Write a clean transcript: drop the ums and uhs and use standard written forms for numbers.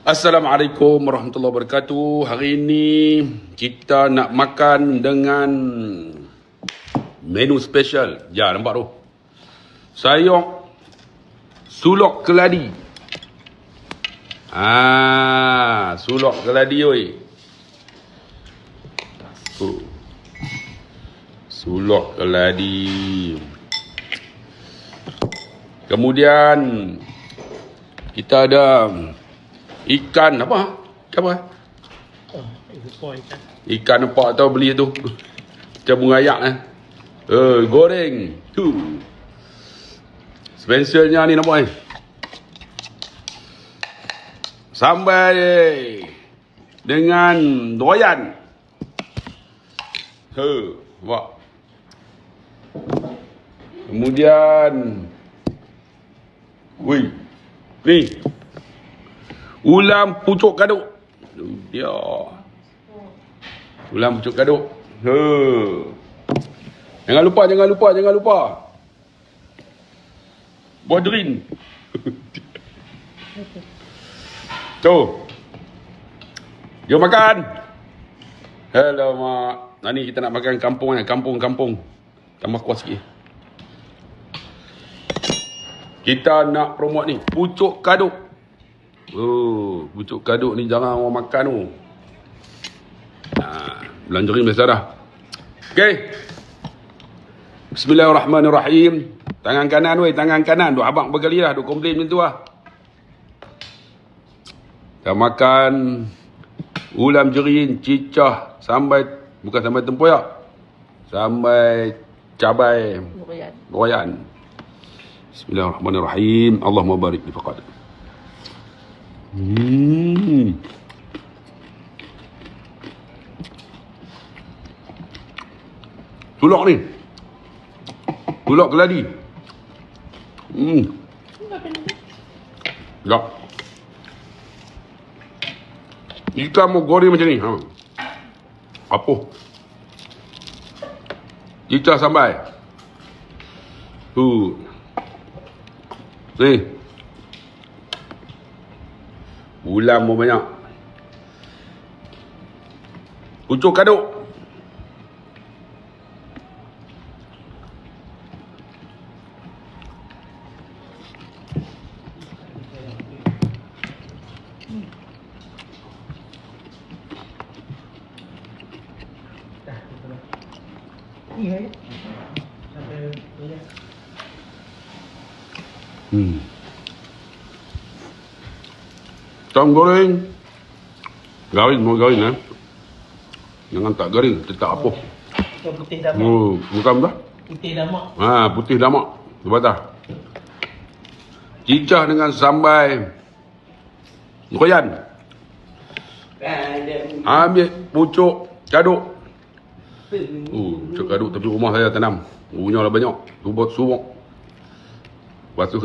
Assalamualaikum warahmatullahi wabarakatuh. Hari ini kita nak makan dengan menu special. Ya, nampak tu. Sayur sulok keladi. Sulok keladi oi. Sulok keladi. Kemudian kita ada ikan apa? Ikan apa tau beli tu. Macam bungayak goreng. Specialnya ni nampak sambal dengan doyan. Nampak. Kemudian ni ulam pucuk kaduk. Dia. Ulam pucuk kaduk. Jangan lupa. Bodrin. Tu. Jom makan. Hello mak. Ni kita nak makan kampung. Tambah kuah sikit. Kita nak promote ni pucuk kaduk. Pucuk kaduk ni jarang orang makan tu. Belanjarin biasa dah. Okey. Bismillahirrahmanirrahim. Tangan kanan. Duk abang berkali dah. Duk komplain macam tu lah. Kita makan ulam jerin, cicah, sambal. Bukan sambal tempoyak. Sambal cabai royan. Bismillahirrahmanirrahim. Allahumma barik li faqad. Sulok ni. Sulok keladi. Tak. Ikan mau goreng macam ni. Apa? Cicah sambal. Ni. Ulam pun banyak. Pucuk kaduk. Tom goreng. Garing. Jangan tak garing, tetap apa. Putih damak. Bukan dah? Putih damak. Putih damak. Sebatah. Cicah dengan sambal royan. Ambil pucuk kaduk. Pucuk kaduk tapi rumah saya tanam. Punya lah banyak. Subok. Lepas tu